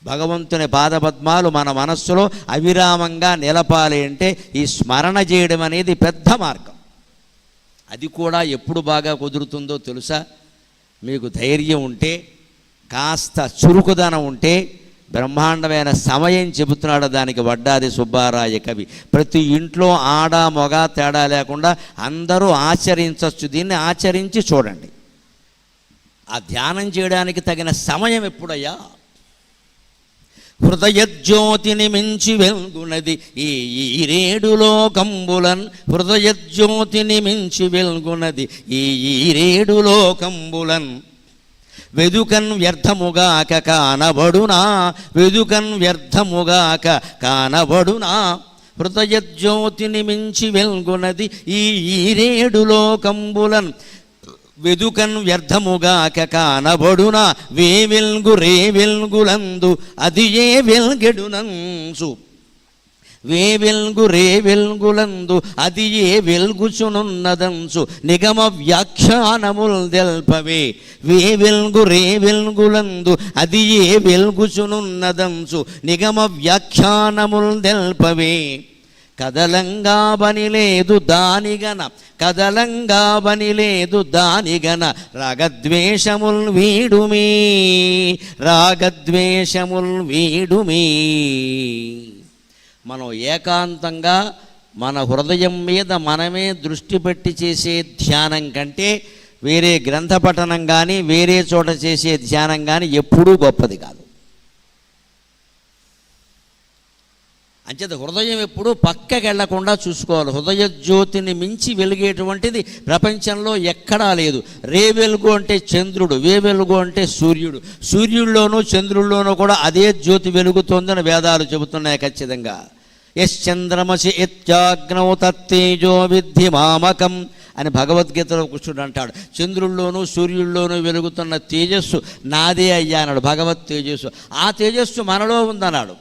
భగవంతుని పాదపద్మాలు మన మనస్సులో అవిరామంగా నిలపాలి అంటే ఈ స్మరణ చేయడం అనేది పెద్ద మార్గం. అది కూడా ఎప్పుడు బాగా కుదురుతుందో తెలుసా? మీకు ధైర్యం ఉంటే, కాస్త చురుకుదనం ఉంటే, బ్రహ్మాండమైన సమయం చెబుతున్నాడు దానికి వడ్డాది సుబ్బారాయ కవి. ప్రతి ఇంట్లో ఆడ మొగ తేడా లేకుండా అందరూ ఆచరించవచ్చు. దీన్ని ఆచరించి చూడండి. ఆ ధ్యానం చేయడానికి తగిన సమయం ఎప్పుడయ్యా? హృదయజ్యోతిని మించి వెల్గునది ఈ రేడులో కంబులన్, హృదయజ్యోతిని మించి వెల్గునది ఈ రేడులో కంబులన్, వెదుకన్ వ్యర్థముగాక కానబడునా, వెదుకన్ వ్యర్థముగాక కానబడునా, హృదయజ్యోతిని మించి వెల్గునది ఈ రేడులో కంబులన్, వెదుకన్ వ్యర్థముగాక కానబడునా, వెల్గు రే వెల్గులందు అది ఏ వెల్గెడునంచు, వెల్గు రే వెల్గులందు అది ఏ వెల్గుచునున్నదంచు, నిగమ వ్యాఖ్యానముల్ తెల్పవే, వెల్గు రే వెల్గులందు అది ఏ వెల్గుచునున్నదంచు, నిగమ వ్యాఖ్యానముల్ తెల్పవే, కదలంగా బనిలేదు దానిగన, కదలంగా బనిలేదు దానిగన, రాగద్వేషముల్ వీడుమీ, రాగద్వేషముల్ వీడుమీ. మనం ఏకాంతంగా మన హృదయం మీద మనమే దృష్టి పెట్టి చేసే ధ్యానం కంటే వేరే గ్రంథ పఠనం కానీ వేరే చోట చేసే ధ్యానం కానీ ఎప్పుడూ గొప్పది కాదు. అంచేత హృదయం ఎప్పుడూ పక్కకి వెళ్లకుండా చూసుకోవాలి. హృదయ జ్యోతిని మించి వెలిగేటువంటిది ప్రపంచంలో ఎక్కడా లేదు. రే వెలుగు అంటే చంద్రుడు, వే వెలుగు అంటే సూర్యుడు. సూర్యుల్లోనూ చంద్రుల్లోనూ కూడా అదే జ్యోతి వెలుగుతోందని వేదాలు చెబుతున్నాయి ఖచ్చితంగా. యశ్చంద్రమసి యత్యాగ్నౌ తత్తేజో విద్ధి మామకం అని భగవద్గీతలో కృష్ణుడు అంటాడు. చంద్రుల్లోనూ సూర్యుల్లోనూ వెలుగుతున్న తేజస్సు నాదే అయ్యా అన్నాడు. భగవత్ తేజస్సు, ఆ తేజస్సు మనలో ఉందన్నాడు.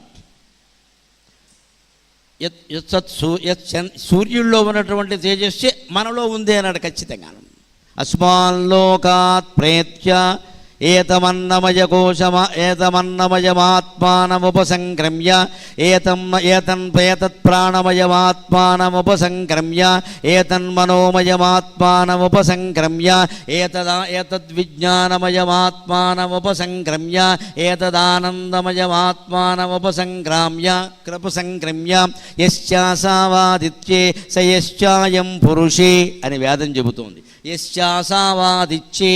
సూర్యుల్లో ఉన్నటువంటి తేజస్సే మనలో ఉంది అన్నాడు ఖచ్చితంగా. అస్మాల్లోకాత్ ప్రేత్య ఏతమన్నమయమాత్మానముపసంక్రమ్య ఏతత్ ప్రాణమయమాత్మానముపసంక్రమ్య ఏతన్మనోమయమాత్మానముపసంక్రమ్య ఏతద్విజ్ఞానమయమాత్మానముపసంక్రమ్య ఏతదానందమయమాత్మానముపసంక్రమ్య యశ్చాసావాదిత్యే స యశ్చాయం పురుషే అని వేదం చెబుతోంది. యశ్చాసావాదిత్యే,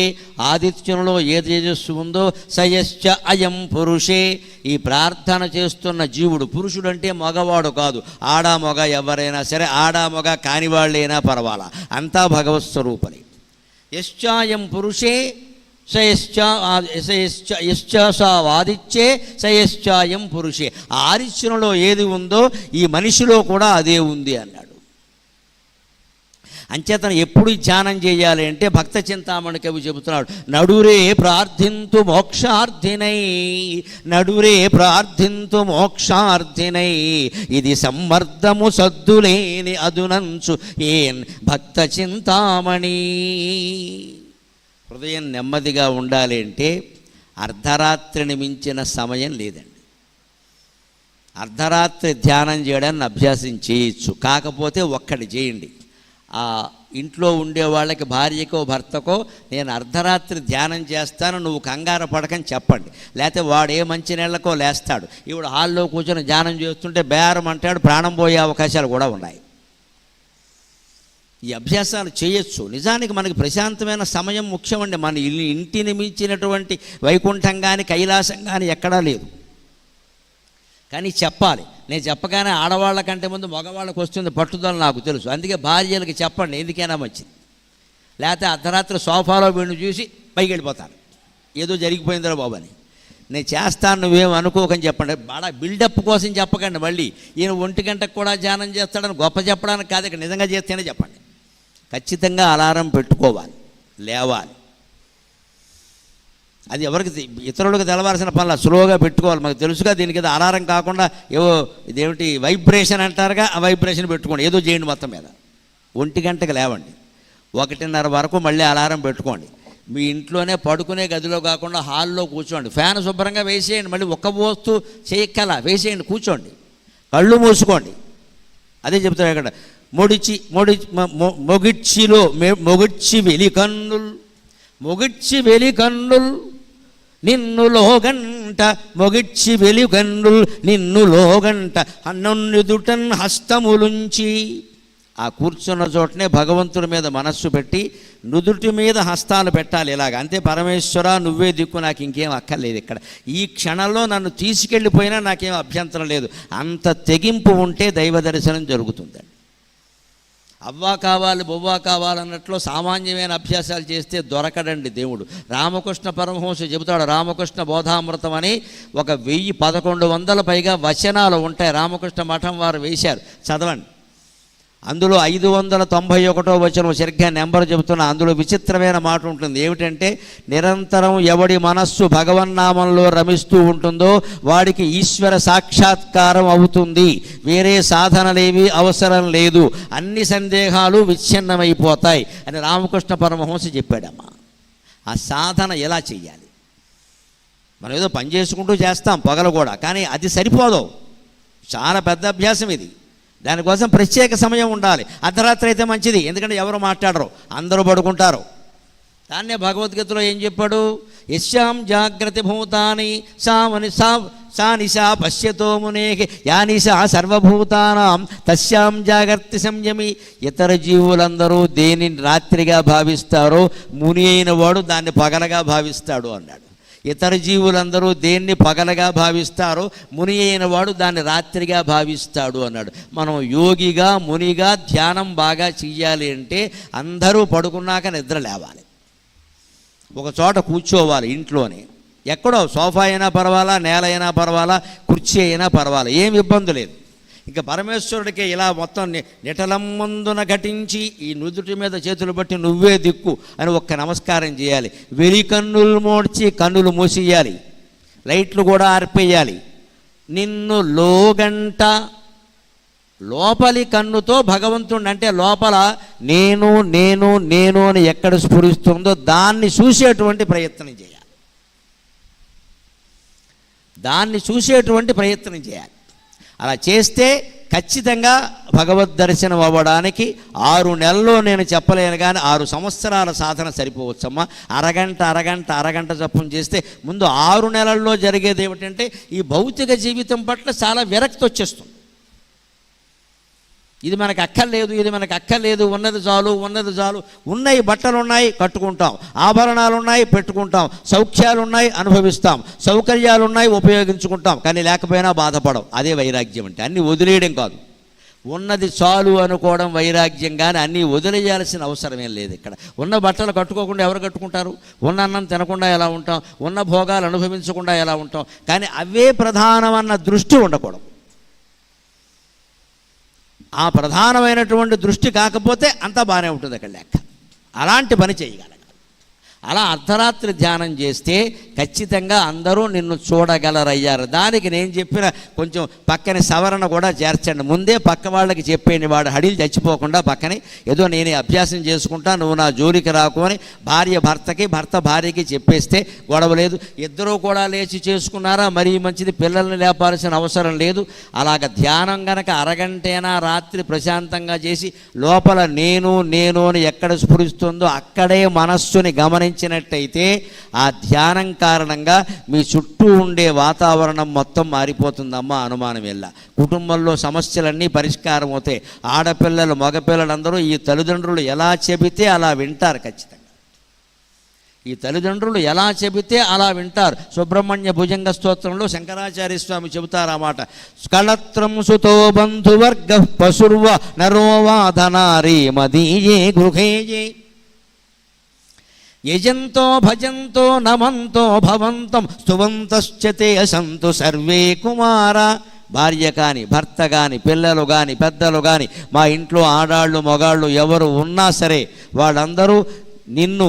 ఆదిత్యునిలో ఏ తేజస్సు ఉందో సయశ్చ అయం పురుషే. ఈ ప్రార్థన చేస్తున్న జీవుడు, పురుషుడు అంటే మగవాడు కాదు, ఆడా మొగ ఎవరైనా సరే, ఆడా మొగ కానివాళ్ళైనా పర్వాలా, అంతా భగవత్ స్వరూపలే. యశ్చాయం పురుషే యశ్చాసావాదిత్యే సయశ్చాయం పురుషే. ఆదిత్యునిలో ఏది ఉందో ఈ మనిషిలో కూడా అదే ఉంది అన్నాడు. అంచేతను ఎప్పుడు ధ్యానం చేయాలి అంటే భక్త చింతామణి కవి చెబుతున్నాడు, నడురే ప్రార్థింతు మోక్షార్థినై, నడురే ప్రార్థింతు మోక్షార్థినై, ఇది సమ్మర్దము సద్దులేని అదునంచు ఏన్ భక్త చింతామణి. హృదయం నెమ్మదిగా ఉండాలి అంటే అర్ధరాత్రిని మించిన సమయం లేదండి. అర్ధరాత్రి ధ్యానం చేయడాన్ని అభ్యాసం చేయొచ్చు, కాకపోతే ఒక్కటి చేయండి. ఆ ఇంట్లో ఉండే వాళ్ళకి, భార్యకో భర్తకో, నేను అర్ధరాత్రి ధ్యానం చేస్తాను, నువ్వు కంగారు పడకని చెప్పండి. లేకపోతే వాడు ఏ మంచి నీళ్ళకో లేస్తాడు, ఈవిడ హాల్లో కూర్చొని ధ్యానం చేస్తుంటే బేరం అంటాడు, ప్రాణం పోయే అవకాశాలు కూడా ఉన్నాయి. ఈ అభ్యాసాలు చేయొచ్చు. నిజానికి మనకి ప్రశాంతమైన సమయం ముఖ్యమండి. మన ఇంటిని మించినటువంటి వైకుంఠం కానీ కైలాసం కానీ ఎక్కడా లేదు. కానీ చెప్పాలి. నేను చెప్పగానే ఆడవాళ్ళకంటే ముందు మగవాళ్ళకి వస్తుంది పట్టుదల, నాకు తెలుసు. అందుకే భార్యలకి చెప్పండి, ఎందుకైనా మంచిది. లేకపోతే అర్ధరాత్రి సోఫాలో వీడిని చూసి పైకి వెళ్ళిపోతాను, ఏదో జరిగిపోయిందిరా బాబు అని. నేను చేస్తాను, నువ్వేం అనుకోకని చెప్పండి. బాగా బిల్డప్ కోసం చెప్పకండి. మళ్ళీ ఈయన 1 గంటకు కూడా ధ్యానం చేస్తాడని గొప్ప చెప్పడానికి కాదు, ఇక్కడ నిజంగా చేస్తేనే చెప్పండి. ఖచ్చితంగా అలారం పెట్టుకోవాలి, లేవాలి. అది ఎవరికి, ఇతరులకు తెలవాల్సిన పనులు స్లోగా పెట్టుకోవాలి. మనకు తెలుసుగా, దీనికి అలారం కాకుండా ఏవో ఇదేమిటి వైబ్రేషన్ అంటారుగా, ఆ వైబ్రేషన్ పెట్టుకోండి, ఏదో చేయండి. మొత్తం మీద 1 గంటకు లేవండి, 1:30 వరకు మళ్ళీ అలారం పెట్టుకోండి. మీ ఇంట్లోనే పడుకునే గదిలో కాకుండా హాల్లో కూర్చోండి, ఫ్యాన్ శుభ్రంగా వేసేయండి, మళ్ళీ ఒక్క పోస్తూ చేయక్కల వేసేయండి, కూర్చోండి, కళ్ళు మూసుకోండి. అదే చెప్తాడు ఇక్కడ, మొగిడ్చి వెలికన్నుల్ నిన్ను లోగంట, మొగిడ్చి వెలికన్నుల్ నిన్ను లోగంట అన్నొన్నుదుటన్ హస్తములుంచి. ఆ కూర్చున్న చోటనే భగవంతుడి మీద మనస్సు పెట్టి నుదుటి మీద హస్తాలు పెట్టాలి ఇలాగ. అంతే, పరమేశ్వర నువ్వే దిక్కు, నాకు ఇంకేం అక్కర్లేదు, ఇక్కడ ఈ క్షణంలో నన్ను తీసుకెళ్ళిపోయినా నాకేం అభ్యంతరం లేదు. అంత తెగింపు ఉంటే దైవ దర్శనం జరుగుతుందండి. అవ్వా కావాలి బొవ్వా కావాలన్నట్లు సామాన్యమైన అభ్యాసాలు చేస్తే దొరకడండి దేవుడు. రామకృష్ణ పరమహంస చెబుతాడు, రామకృష్ణ బోధామృతం అని 1100 పైగా వచనాలు ఉంటాయి, రామకృష్ణ మఠం వారు వేశారు, చదవండి. అందులో 591వ వచనం సరిగ్గా నెంబర్ చెబుతున్నా. అందులో విచిత్రమైన మాట ఉంటుంది. ఏమిటంటే, నిరంతరం ఎవడి మనస్సు భగవన్నామంలో రమిస్తూ ఉంటుందో వాడికి ఈశ్వర సాక్షాత్కారం అవుతుంది, వేరే సాధనలేవి అవసరం లేదు, అన్ని సందేహాలు విచ్ఛిన్నమైపోతాయి అని రామకృష్ణ పరమహంస చెప్పాడమ్మా. ఆ సాధన ఎలా చెయ్యాలి? మనం ఏదో పని చేసుకుంటూ చేస్తాం పగలు కూడా, కానీ అది సరిపోదు, చాలా పెద్ద అభ్యాసం ఇది. దానికోసం ప్రత్యేక సమయం ఉండాలి. అర్ధరాత్రి అయితే మంచిది, ఎందుకంటే ఎవరు మాట్లాడరు, అందరూ పడుకుంటారు. దాన్నే భగవద్గీతలో ఏం చెప్పాడు, యస్యాం జాగ్రత్త భూతాని సా నిశా పశ్యతో మునేహి యా నిశా సర్వభూతానాం తస్యాం జాగ్రత్త సంయమి. ఇతర జీవులందరూ దేనిని రాత్రిగా భావిస్తారో ముని అయిన వాడు దాన్ని పగలగా భావిస్తాడు అన్నాడు. ఇతర జీవులందరూ దేన్ని పగలగా భావిస్తారో ముని అయిన వాడు దాన్ని రాత్రిగా భావిస్తాడు అన్నాడు. మనం యోగిగా మునిగా ధ్యానం బాగా చెయ్యాలి అంటే అందరూ పడుకున్నాక నిద్ర లేవాలి, ఒక చోట కూర్చోవాలి, ఇంట్లోనే ఎక్కడో సోఫా అయినా పర్వాలా, నేల అయినా పర్వాలా, కుర్చీ అయినా పర్వాలా, ఏం ఇబ్బంది లేదు. ఇంకా పరమేశ్వరుడికి ఇలా మొత్తం నిటలం ముందున ఘటించి ఈ నుదుటి మీద చేతులు బట్టి నువ్వే దిక్కు అని ఒక్క నమస్కారం చేయాలి. వెలి కన్నులు మోడ్చి కన్నులు మూసేయాలి, లైట్లు కూడా ఆర్పేయాలి. నిన్ను లోగంట, లోపలి కన్నుతో భగవంతుడిని, అంటే లోపల నేను నేను నేను అని ఎక్కడ స్ఫురిస్తుందో దాన్ని చూసేటువంటి ప్రయత్నం చేయాలి, దాన్ని చూసేటువంటి ప్రయత్నం చేయాలి. అలా చేస్తే ఖచ్చితంగా భగవద్ దర్శనం అవ్వడానికి 6 నెలల్లో నేను చెప్పలేను, కానీ 6 సంవత్సరాల సాధన సరిపోవచ్చమ్మా. అరగంట జపం చేస్తే ముందు 6 నెలల్లో జరిగేది ఏమిటంటే ఈ భౌతిక జీవితం పట్ల చాలా విరక్తి వచ్చేస్తుంది. ఇది మనకు అక్కర్లేదు, ఉన్నది చాలు. ఉన్నాయి, బట్టలు ఉన్నాయి కట్టుకుంటాం, ఆభరణాలు ఉన్నాయి పెట్టుకుంటాం, సౌఖ్యాలు ఉన్నాయి అనుభవిస్తాం, సౌకర్యాలు ఉన్నాయి ఉపయోగించుకుంటాం, కానీ లేకపోయినా బాధపడం. అదే వైరాగ్యం అంటే. అన్నీ వదిలేయడం కాదు, ఉన్నది చాలు అనుకోవడం వైరాగ్యం, కానీ అన్నీ వదిలేయాల్సిన అవసరమేం లేదు. ఇక్కడ ఉన్న బట్టలు కట్టుకోకుండా ఎవరు కట్టుకుంటారు? ఉన్న అన్నం తినకుండా ఎలా ఉంటాం? ఉన్న భోగాలు అనుభవించకుండా ఎలా ఉంటాం? కానీ అవే ప్రధానమన్న దృష్టి ఉండకూడదు. ఆ ప్రధానమైనటువంటి దృష్టి కాకపోతే అంతా బాగానే ఉంటుంది అక్కడ లెక్క. అలాంటి పని చేయగలగాలి. అలా అర్ధరాత్రి ధ్యానం చేస్తే ఖచ్చితంగా అందరూ నిన్ను చూడగలరయ్యారు. దానికి నేను చెప్పిన కొంచెం పక్కన సవరణ కూడా చేర్చండి. ముందే పక్క వాళ్ళకి చెప్పేయండి, వాడు హడిలు చచ్చిపోకుండా పక్కనే ఏదో నేనే అభ్యాసం చేసుకుంటా, నువ్వు నా జోలికి రాకు అని భార్య భర్తకి, భర్త భార్యకి చెప్పేస్తే గొడవ లేదు. ఇద్దరూ కూడా లేచి చేసుకున్నారా మరీ మంచిది, పిల్లల్ని లేపాల్సిన అవసరం లేదు. అలాగ ధ్యానం గనక అరగంటైనా రాత్రి ప్రశాంతంగా చేసి లోపల నేను నేను అని ఎక్కడ స్ఫురిస్తుందో అక్కడే మనస్సుని గమనించినట్టయితే ఆ ధ్యానం కారణంగా మీ చుట్టూ ఉండే వాతావరణం మొత్తం మారిపోతుందమ్మా. అనుమానం ఎలా కుటుంబంలో సమస్యలన్నీ పరిష్కారం అవుతాయి. ఆడపిల్లలు మగపిల్లలందరూ ఈ తల్లిదండ్రులు ఎలా చెబితే అలా వింటారు. ఖచ్చితంగా ఈ తల్లిదండ్రులు ఎలా చెబితే అలా వింటారు. సుబ్రహ్మణ్య భుజంగ స్తోత్రంలో శంకరాచార్య స్వామి చెబుతారు ఆ మాట. స్కళత్రం సుతో బంధువర్గ పశుర్వ నరోవాధనారీ మదీయే గృహేయే యజంతో భజంతో నమంతో భవంతం స్తువంతశ్చతే అసంతు సర్వే కుమార. భార్య కానీ భర్త కానీ పిల్లలు కానీ పెద్దలు కానీ మా ఇంట్లో ఆడాళ్ళు మగాళ్ళు ఎవరు ఉన్నా సరే వాళ్ళందరూ నిన్ను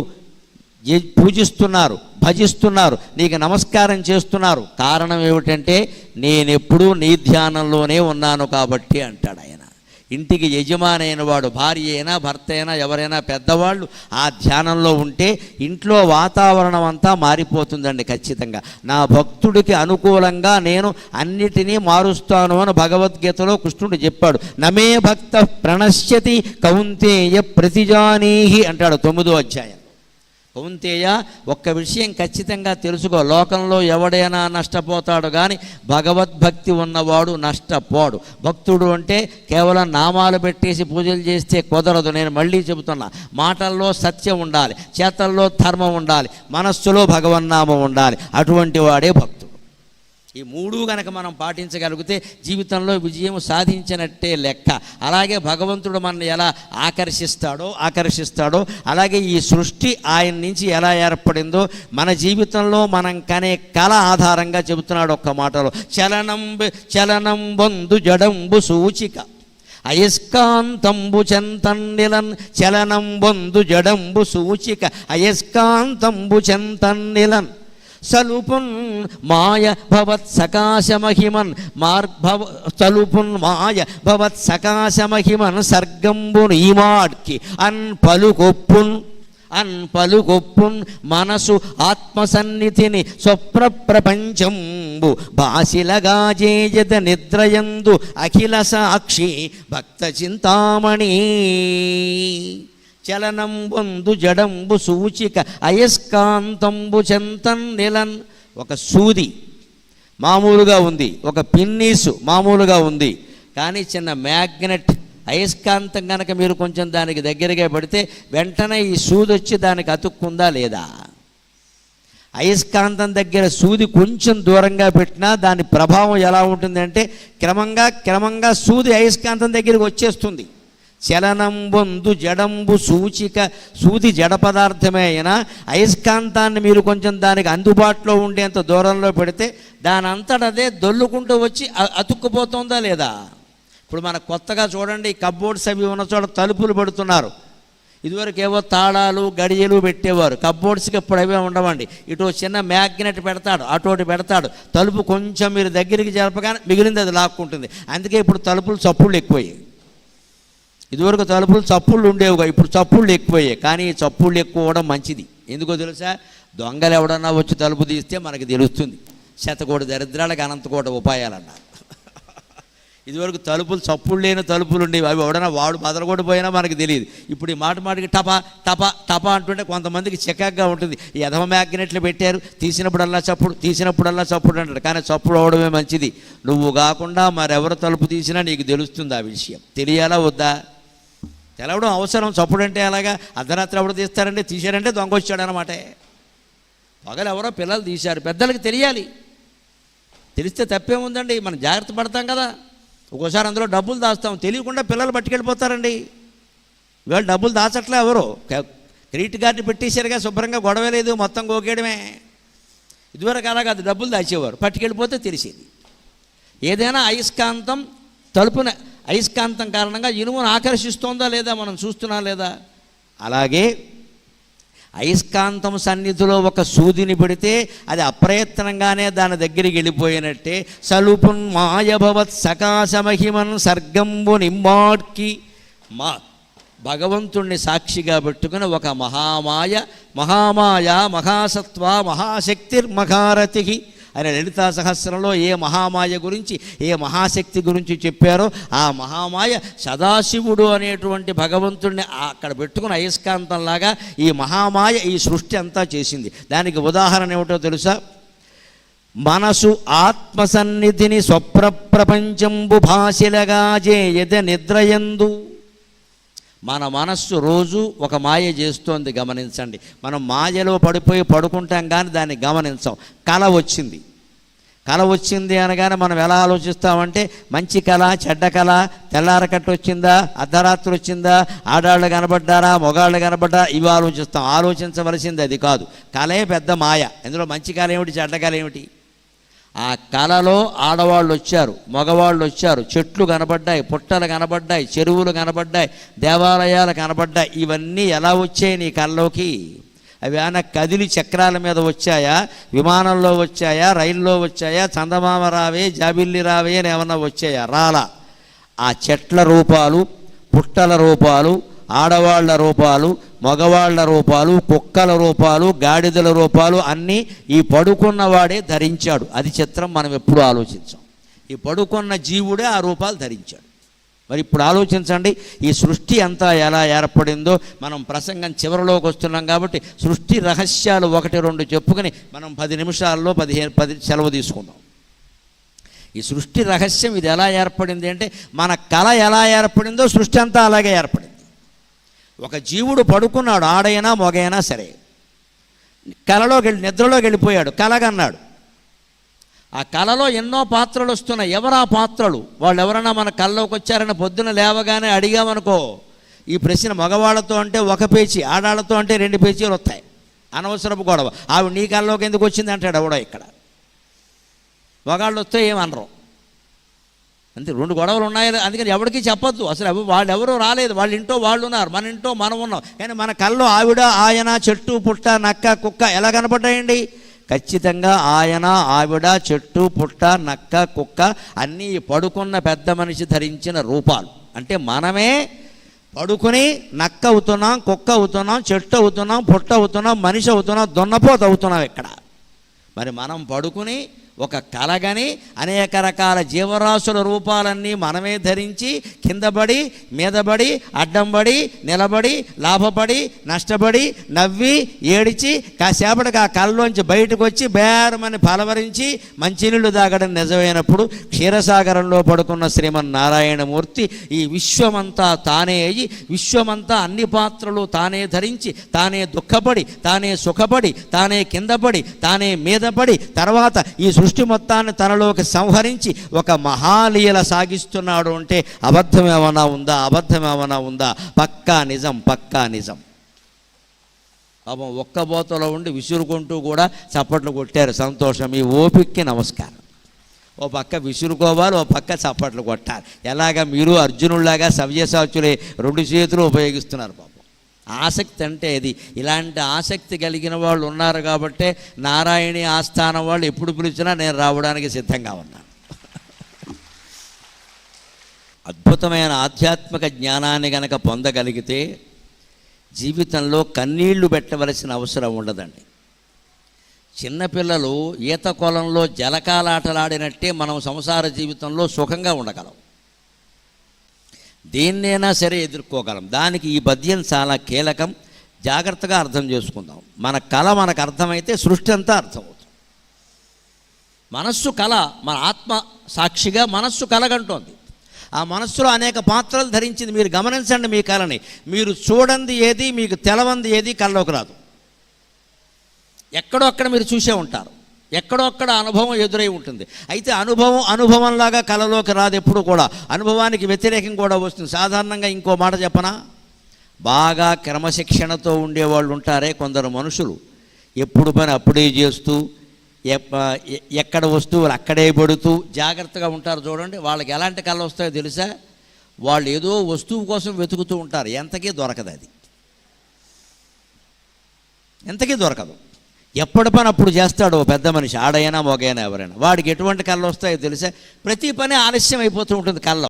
పూజిస్తున్నారు, భజిస్తున్నారు, నీకు నమస్కారం చేస్తున్నారు. కారణం ఏమిటంటే నేనెప్పుడూ నీ ధ్యానంలోనే ఉన్నాను కాబట్టి అంటాడు ఆయన. ఇంటికి యజమాని అయిన వాడు, భార్య అయినా భర్త అయినా ఎవరైనా పెద్దవాళ్ళు ఆ ధ్యానంలో ఉంటే ఇంట్లో వాతావరణం అంతా మారిపోతుందండి. ఖచ్చితంగా నా భక్తుడికి అనుకూలంగా నేను అన్నిటినీ మారుస్తాను అని భగవద్గీతలో కృష్ణుడు చెప్పాడు. నమే భక్త ప్రణశ్యతి కౌంతేయ ప్రతిజానీహి అంటాడు 9వ అధ్యాయం. కౌంతేయ, ఒక్క విషయం ఖచ్చితంగా తెలుసుకో, లోకంలో ఎవడైనా నష్టపోతాడు కానీ భగవద్భక్తి ఉన్నవాడు నష్టపోడు. భక్తుడు అంటే కేవలం నామాలు పెట్టేసి పూజలు చేస్తే కుదరదు. నేను మళ్ళీ చెబుతున్నా, మాటల్లో సత్యం ఉండాలి, చేతల్లో ధర్మం ఉండాలి, మనస్సులో భగవన్నామం ఉండాలి. అటువంటి వాడే భక్తుడు. ఈ మూడు గనక మనం పాటించగలిగితే జీవితంలో విజయం సాధించినట్టే లెక్క. అలాగే భగవంతుడు మనల్ని ఎలా ఆకర్షిస్తాడో అలాగే ఈ సృష్టి ఆయన నుంచి ఎలా ఏర్పడిందో మన జీవితంలో మనం కనే కళ ఆధారంగా చెబుతున్నాడు ఒక్క మాటలో. చలనం బంధు జడంబు సూచిక అయస్కాంతంబు చెంతన్నిలన్. చలనం బంధు జడంబు సూచిక అయస్కాంతంబు చెంతన్నిలన్. సలుపున్ మాయ భవత్ సకాశమహిమన్ సలుపున్ మాయ భవత్ సకాశమహిమన్ సర్గంబు నీమాడ్కి పలుకొప్పున్ మనసు ఆత్మసన్నిధిని స్వప్న ప్రపంచంబు బాసిలగా జేయద నిద్రయందు అఖిల సాక్షి భక్త చింతామణి. చలనం బంధు జడంబు సూచిక అయస్కాంతంబు చెంతన్నిలన్. ఒక సూది మామూలుగా ఉంది, ఒక పిన్నీసు మామూలుగా ఉంది, కానీ చిన్న మ్యాగ్నెట్ అయస్కాంతం కనుక మీరు కొంచెం దానికి దగ్గరగా పెడితే వెంటనే ఈ సూది వచ్చి దానికి అతుక్కుందా లేదా? అయస్కాంతం దగ్గర సూది కొంచెం దూరంగా పెట్టినా దాని ప్రభావం ఎలా ఉంటుందంటే క్రమంగా సూది అయస్కాంతం దగ్గరికి వచ్చేస్తుంది. చలనం బంధు జడంబు సూచిక. సూది జడ పదార్థమే అయినా అయస్కాంతాన్ని మీరు కొంచెం దానికి అందుబాటులో ఉండేంత దూరంలో పెడితే దాని అంతటదే దొల్లుకుంటూ వచ్చి అతుక్కుపోతుందా లేదా? ఇప్పుడు మన కొత్తగా చూడండి, కబ్బోర్డ్స్ అవి ఉన్న చోట తలుపులు పెడుతున్నారు. ఇదివరకు ఏవో తాళాలు గడియలు పెట్టేవారు. కబ్బోర్డ్స్కి ఇప్పుడు అవే ఉండవండి. ఇటు చిన్న మ్యాగ్నెట్ పెడతాడు, అటోటి పెడతాడు. తలుపు కొంచెం మీరు దగ్గరికి జరపగానే మిగిలింది అది లాక్కుంటుంది. అందుకే ఇప్పుడు తలుపులు చప్పుళ్ళు ఎక్కువయ్యాయి. ఇదివరకు తలుపులు చప్పుళ్ళు ఉండేవిగా, ఇప్పుడు చప్పుళ్ళు ఎక్కువయ్యాయి. కానీ ఈ చప్పుళ్ళు ఎక్కువ అవడం మంచిది. ఎందుకో తెలుసా? దొంగలు ఎవడన్నా వచ్చి తలుపు తీస్తే మనకు తెలుస్తుంది. శతకోటి దరిద్రాలకు అనంతకోటి ఉపాయాలన్నారు. ఇదివరకు తలుపులు చప్పుళ్ళు లేని తలుపులు ఉండేవి. అవి ఎవడన్నా వాడు బదలగొడిపోయినా మనకు తెలియదు. ఇప్పుడు ఈ మాటికి టపా టపా టపా అంటుంటే కొంతమందికి చికాగ్గా ఉంటుంది. ఈ ఎదవ మ్యాగ్నెట్లు పెట్టారు, తీసినప్పుడల్లా చప్పుడు అంటాడు. కానీ చప్పుడు అవడమే మంచిది. నువ్వు కాకుండా మరెవరు తలుపు తీసినా నీకు తెలుస్తుంది ఆ విషయం. తెలియాలా వద్దా? తెలవడం అవసరం. చప్పుడు అంటే అలాగా అర్ధరాత్రి ఎవరు తీస్తారంటే తీశారంటే దొంగ వచ్చాడు అనమాట. పగలు ఎవరో పిల్లలు తీశారు, పెద్దలకు తెలియాలి. తెలిస్తే తప్పేముందండి, మనం జాగ్రత్త పడతాం కదా. ఒక్కోసారి అందులో డబ్బులు దాస్తాం, తెలియకుండా పిల్లలు పట్టుకెళ్ళిపోతారండి. ఇవాళ డబ్బులు దాచట్లే ఎవరు, క్రెడిట్ కార్డు పెట్టేశారుగా, శుభ్రంగా గొడవ లేదు, మొత్తం గోకేయడమే. ఇదివరకు అలా కాదు, డబ్బులు దాచేవారు, పట్టుకెళ్ళిపోతే తెలిసేది. ఏదైనా అయస్కాంతం తలుపున అయస్కాంతం కారణంగా ఇనుమును ఆకర్షిస్తోందా లేదా మనం చూస్తున్నా లేదా? అలాగే అయస్కాంతం సన్నిధిలో ఒక సూదిని పెడితే అది అప్రయత్నంగానే దాని దగ్గరికి వెళ్ళిపోయినట్టే. సలుపున్ మాయభవత్ సకాశమహిమన్ సర్గంబు నిమ్మాడ్కి. భగవంతుణ్ణి సాక్షిగా పెట్టుకుని ఒక మహామాయ మహాసత్వ మహాశక్తిర్మహారథి అని లలితా సహస్రంలో ఏ మహామాయ గురించి ఏ మహాశక్తి గురించి చెప్పారో ఆ మహామాయ సదాశివుడు అనేటువంటి భగవంతుడిని అక్కడ పెట్టుకుని అయస్కాంతంలాగా ఈ మహామాయ ఈ సృష్టి అంతా చేసింది. దానికి ఉదాహరణ ఏమిటో తెలుసా? మనసు ఆత్మసన్నిధిని స్వప్రపంచంబు భాషిలగా జేయద నిద్రయందు. మన మనస్సు రోజు ఒక మాయ చేస్తోంది, గమనించండి. మనం మాయలో పడిపోయి పడుకుంటాం కానీ దాన్ని గమనించాం. కళ వచ్చింది అనగానే మనం ఎలా ఆలోచిస్తామంటే మంచి కళ చెడ్డ కళ, తెల్లారకట్టు వచ్చిందా, అర్ధరాత్రి వచ్చిందా, ఆడాళ్ళు కనబడ్డారా, మొగాళ్ళు కనబడ్డారా, ఇవి ఆలోచిస్తాం. ఆలోచించవలసింది అది కాదు. కళే పెద్ద మాయ. ఇందులో మంచి కళ ఏమిటి, చెడ్డ కళ ఏమిటి? ఆ కళలో ఆడవాళ్ళు వచ్చారు, మగవాళ్ళు వచ్చారు, చెట్లు కనబడ్డాయి, పుట్టలు కనబడ్డాయి, చెరువులు కనబడ్డాయి, దేవాలయాలు కనబడ్డాయి. ఇవన్నీ ఎలా వచ్చాయి నీ కళ్ళలోకి? అవి ఏమైనా కదిలి చక్రాల మీద వచ్చాయా, విమానంలో వచ్చాయా, రైల్లో వచ్చాయా, చందమామ రావే జాబిల్లి రావే అని ఏమన్నా వచ్చాయా? రాలా. ఆ చెట్ల రూపాలు, పుట్టల రూపాలు, ఆడవాళ్ల రూపాలు, మగవాళ్ల రూపాలు, కుక్కల రూపాలు, గాడిదల రూపాలు అన్నీ ఈ పడుకున్నవాడే ధరించాడు. అది చిత్రం, మనం ఎప్పుడూ ఆలోచించాం. ఈ పడుకున్న జీవుడే ఆ రూపాలు ధరించాడు. మరి ఇప్పుడు ఆలోచించండి, ఈ సృష్టి అంతా ఎలా ఏర్పడిందో. మనం ప్రసంగం చివరిలోకి వస్తున్నాం కాబట్టి సృష్టి రహస్యాలు 1-2 చెప్పుకొని మనం 10 నిమిషాల్లో 10 సెలవు తీసుకుందాం. ఈ సృష్టి రహస్యం ఇది ఎలా ఏర్పడింది అంటే, మన కళ ఎలా ఏర్పడిందో సృష్టి అంతా అలాగే ఏర్పడింది. ఒక జీవుడు పడుకున్నాడు, ఆడైనా మొగైనా సరే, నిద్రలోకి వెళ్ళిపోయాడు, కలగన్నాడు. ఆ కళలో ఎన్నో పాత్రలు వస్తున్నాయి. ఎవరా పాత్రలు? వాళ్ళు ఎవరైనా మన కళ్ళలోకి వచ్చారని పొద్దున లేవగానే అడిగామనుకో, ఈ ప్రశ్న మగవాళ్ళతో అంటే 1 పేచీ, ఆడాళ్ళతో అంటే 2 పేచీలు వస్తాయి. అనవసరపు గొడవ. ఆవిడ నీ కళ్ళలోకి ఎందుకు వచ్చింది అంటాడు ఎవడో ఇక్కడ. మగాళ్ళు వస్తే ఏమనరు, అంతే. 2 గొడవలు ఉన్నాయి, అందుకని ఎవరికి చెప్పొద్దు అసలు. వాళ్ళు ఎవరూ రాలేదు, వాళ్ళ ఇంట్లో వాళ్ళు ఉన్నారు, మన ఇంట్లో మనం ఉన్నాం. కానీ మన కళ్ళలో ఆవిడ, ఆయన, చెట్టు, పుట్ట, నక్క, కుక్క ఎలా కనపడ్డాయండి? ఖచ్చితంగా ఆయన, ఆవిడ, చెట్టు, పుట్ట, నక్క, కుక్క అన్నీ పడుకున్న పెద్ద మనిషి ధరించిన రూపాలు. అంటే మనమే పడుకుని నక్క అవుతున్నాం, కుక్క అవుతున్నాం, చెట్టు అవుతున్నాం, పుట్ట అవుతున్నాం, మనిషి అవుతున్నాం, దున్నపోత అవుతున్నాం ఇక్కడ. మరి మనం పడుకుని ఒక కలగని అనేక రకాల జీవరాశుల రూపాలన్నీ మనమే ధరించి కిందపడి, మీదపడి, అడ్డంపడి, నిలబడి, లాభపడి, నష్టపడి, నవ్వి, ఏడిచి, కాసేపటికి ఆ కళ్ళలోంచి బయటకు వచ్చి బేరమని పలవరించి మంచినీళ్ళు తాగడం నిజమైనప్పుడు క్షీరసాగరంలో పడుకున్న శ్రీమన్నారాయణమూర్తి ఈ విశ్వమంతా తానే అయ్యి, విశ్వమంతా అన్ని పాత్రలు తానే ధరించి, తానే దుఃఖపడి, తానే సుఖపడి, తానే కిందపడి, తానే మీదపడి, తర్వాత ఈ సృష్టి మొత్తాన్ని తనలోకి సంహరించి ఒక మహాలీల సాగిస్తున్నాడు. అంటే అబద్ధం ఏమైనా ఉందా? అబద్ధం ఏమైనా ఉందా? పక్కా నిజం, పక్కా నిజం. పాపం ఒక్క బోతలో ఉండి విసురుకుంటూ కూడా చప్పట్లు కొట్టారు. సంతోషం. ఈ ఓపికకి నమస్కారం. ఓ పక్క విసురుకోవాలి, ఓ పక్క చప్పట్లు కొట్టాలి. ఎలాగా మీరు అర్జునుడిలాగా సవ్యసాచులే 2 చేతులు ఉపయోగిస్తున్నారు. పాపం ఆసక్తి అంటే ఇది. ఇలాంటి ఆసక్తి కలిగిన వాళ్ళు ఉన్నారు కాబట్టే నారాయణి ఆస్థానం వాళ్ళు ఎప్పుడు పిలిచినా నేను రావడానికి సిద్ధంగా ఉన్నాను. అద్భుతమైన ఆధ్యాత్మిక జ్ఞానాన్ని గనక పొందగలిగితే జీవితంలో కన్నీళ్లు పెట్టవలసిన అవసరం ఉండదండి. చిన్నపిల్లలు ఈత కొలంలో జలకాలాటలాడినట్టే మనం సంసార జీవితంలో సుఖంగా ఉండగలం. దేన్నైనా సరే ఎదుర్కోగలం. దానికి ఈ పద్యం చాలా కీలకం. జాగ్రత్తగా అర్థం చేసుకుందాం. మన కళ మనకు అర్థమైతే సృష్టి అంతా అర్థమవుతుంది. మనస్సు కళ, మన ఆత్మ సాక్షిగా మనస్సు కలగంటోంది. ఆ మనస్సులో అనేక పాత్రలు ధరించింది. మీరు గమనించండి మీ కళని. మీరు చూడండి ఏది, మీకు తెలవంది ఏది కళ్ళలోకి రాదు. ఎక్కడో అక్కడ మీరు చూసే ఉంటారు, ఎక్కడో అక్కడ అనుభవం ఎదురై ఉంటుంది. అయితే అనుభవంలాగా కళలోకి రాదు ఎప్పుడు కూడా. అనుభవానికి వ్యతిరేకం కూడా వస్తుంది. సాధారణంగా ఇంకో మాట చెప్పనా, బాగా క్రమశిక్షణతో ఉండేవాళ్ళు ఉంటారే కొందరు మనుషులు, ఎప్పుడు పని అప్పుడే చేస్తూ, ఎక్కడ వస్తువులు అక్కడే పడుతూ జాగ్రత్తగా ఉంటారు. చూడండి, వాళ్ళకి ఎలాంటి కళ వస్తాయో తెలుసా? వాళ్ళు ఏదో వస్తువు కోసం వెతుకుతూ ఉంటారు, ఎంతకీ దొరకదు. అది ఎంతకీ దొరకదు. ఎప్పటి పని అప్పుడు చేస్తాడు ఓ పెద్ద మనిషి, ఆడైనా మొగైనా ఎవరైనా. వాడికి ఎటువంటి కళ్ళు వస్తాయో తెలుసా? ప్రతి పని ఆలస్యం అయిపోతూ ఉంటుంది కళ్ళ.